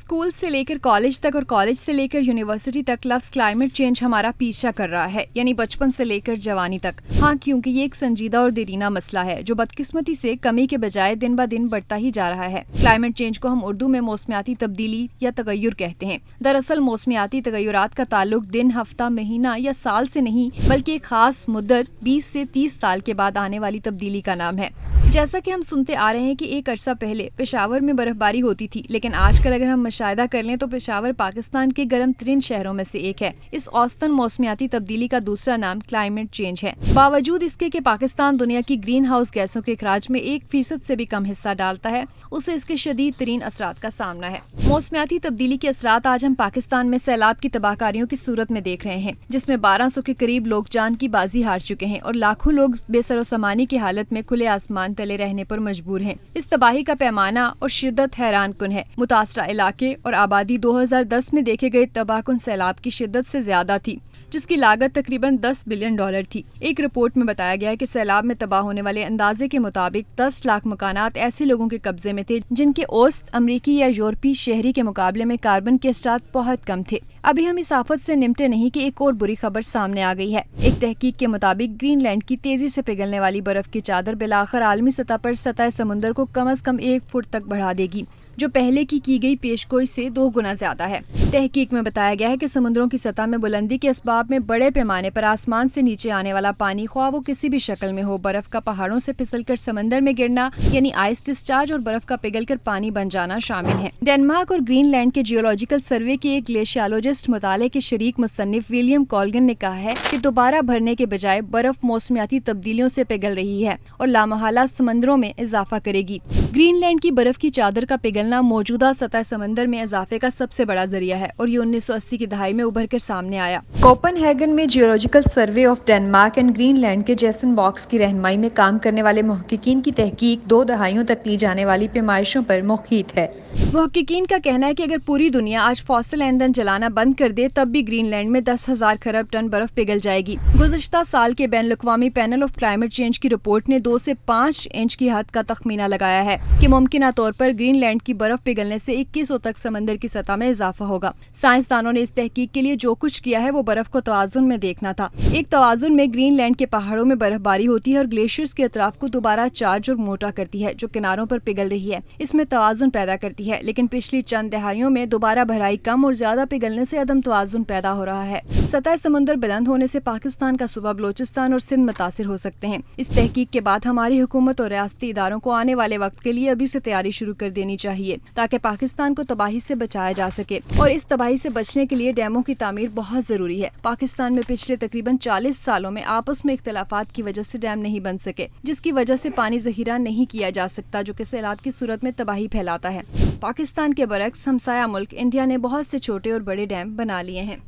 School से लेकर college तक और कॉलेज से लेकर यूनिवर्सिटी तक लफ्ज़ क्लाइमेट चेंज हमारा पीछा कर रहा है, यानी बचपन से लेकर जवानी तक। हाँ, क्योंकि ये एक संजीदा और देरीना मसला है जो बदकिस्मती से कमी के बजाय दिन ब दिन बढ़ता ही जा रहा है। क्लाइमेट चेंज को हम उर्दू में मौसमियाती तब्दीली या तगय्युर कहते हैं। दरअसल मौसमियाती तगय्युरात का ताल्लुक दिन, हफ्ता, महीना या साल से नहीं, बल्कि एक खास मुद्दत 20 से 30 साल के बाद आने वाली तब्दीली का नाम है। जैसा कि हम सुनते आ रहे हैं कि एक अरसा पहले पेशावर में बर्फबारी होती थी, लेकिन आजकल अगर हम मुशाहिदा कर लें तो पेशावर पाकिस्तान के गर्म तरीन शहरों में से एक है। इस औसतन मौसमियाती तब्दीली का दूसरा नाम क्लाइमेट चेंज है। बावजूद इसके कि पाकिस्तान दुनिया की ग्रीन हाउस गैसों के इखराज में 1% से भी कम हिस्सा डालता है, उसे इसके शदीद तरीन असरात का सामना है। मौसमियाती तब्दीली के असरात आज हम पाकिस्तान में सैलाब की तबाहकारियों की सूरत में देख रहे हैं, जिसमें 1200 के करीब लोग जान की बाजी हार चुके हैं और लाखों लोग बेसरोसामानी की हालत में खुले आसमान तले रहने पर मजबूर हैं। इस तबाही का पैमाना और शिद्दत हैरान कुन है। मुतासरा इलाके और आबादी 2010 में देखे गए तबाहकुन सैलाब की शिद्दत से ज्यादा थी, जिसकी लागत तकरीबन $10 बिलियन थी। एक रिपोर्ट में बताया गया है कि सैलाब में तबाह होने वाले अंदाजे के मुताबिक 10 लाख मकानात ऐसे लोगों के कब्जे में थे जिनके औसत अमरीकी या यूरोपीय शहरी के मुकाबले में कार्बन के असरात बहुत कम थे। अभी हम इस आफत से निपटे नहीं कि एक और बुरी खबर सामने आ गई है। एक तहकीक के मुताबिक ग्रीनलैंड की तेजी से पिघलने वाली बर्फ की चादर बिलाखिर आलमी सतह पर सतह समुद्र को कम से कम 1 फुट तक बढ़ा देगी, जो पहले की गई पेशगोई से 2 गुना ज्यादा है। तहकीक में बताया गया है कि समुद्रों की सतह में बुलंदी के असबाब में बड़े पैमाने पर आसमान से नीचे आने वाला पानी, ख्वाह वो किसी भी शक्ल में हो, बर्फ का पहाड़ों से फिसलकर समंदर में गिरना यानी आइस डिस्चार्ज और बर्फ का पिघलकर पानी बन जाना शामिल है। डेनमार्क और ग्रीनलैंड के जियोलॉजिकल सर्वे के एक ग्लेशियोलॉजिस्ट मुताले के शरीक मुसन्निफ विलियम कॉल्गन ने कहा है कि दोबारा भरने के बजाय बर्फ मौसमियाती तब्दीलियों से पिघल रही है और लामहला समंदरों में इजाफा करेगी। ग्रीनलैंड की बर्फ की चादर का पिघलना मौजूदा सतह समंदर में इजाफे का सबसे बड़ा जरिया है और ये 1980 की दहाई में उभर कर सामने आया। कोपेनहेगन में geological survey of Denmark and Greenland के जेसन बॉक्स की रहनुमाई में काम करने वाले मुहक्किकीन की तहकीक 2 दहाइयों तक की जाने वाली पैमाइशों पर मुख्तलिफ है। मुहक्किकीन का कहना है कि अगर पूरी दुनिया आज फॉसिल ईंधन जलाना बंद कर दे तब भी ग्रीनलैंड में 10,000 खरब टन बर्फ पिघल जाएगी। गुज़िश्ता साल के बैनुल-अक़वामी पैनल ऑफ क्लाइमेट चेंज की रिपोर्ट ने 2 से 5 इंच की हद का तखमीना लगाया है कि मुमकिना तौर पर ग्रीनलैंड की बर्फ पिघलने से 2100 तक समंदर की सतह में इजाफा होगा। साइंसदानों ने इस तहकीक के लिए जो कुछ किया है वो बर्फ को तवाज़ुन में देखना था। एक तवाज़ुन में ग्रीनलैंड के पहाड़ों में बर्फबारी होती है और ग्लेशियर्स के अतराफ को दोबारा चार्ज और मोटा करती है, जो किनारों पर पिघल रही है। इसमें तवाज़ुन पैदा करती है, लेकिन पिछली चंद दहाइयों में दोबारा भराई कम और ज्यादा पिघलने से अदम तवाज़ुन पैदा हो रहा है। सतह समुद्र बुलंद होने से पाकिस्तान का सूबा बलोचिस्तान और सिंध मुतासिर हो सकते हैं। इस तहकीक के बाद हमारी हुकूमत और रियासती इदारों को आने वाले वक्त के लिए अभी से तैयारी शुरू कर देनी चाहिए ताकि पाकिस्तान को तबाही से बचाया जा सके। और इस तबाही से बचने के लिए डैमों की तामीर बहुत जरूरी है। पाकिस्तान में पिछले तकरीबन 40 सालों में आपस में इख्तिलाफात की वजह से डैम नहीं बन सके, जिसकी वजह से पानी जहीरा नहीं किया जा सकता, जो कि सैलाब की सूरत में तबाही फैलाता है। पाकिस्तान के बरक्स हमसाया मुल्क इंडिया ने बहुत से छोटे और बड़े डैम बना लिए हैं।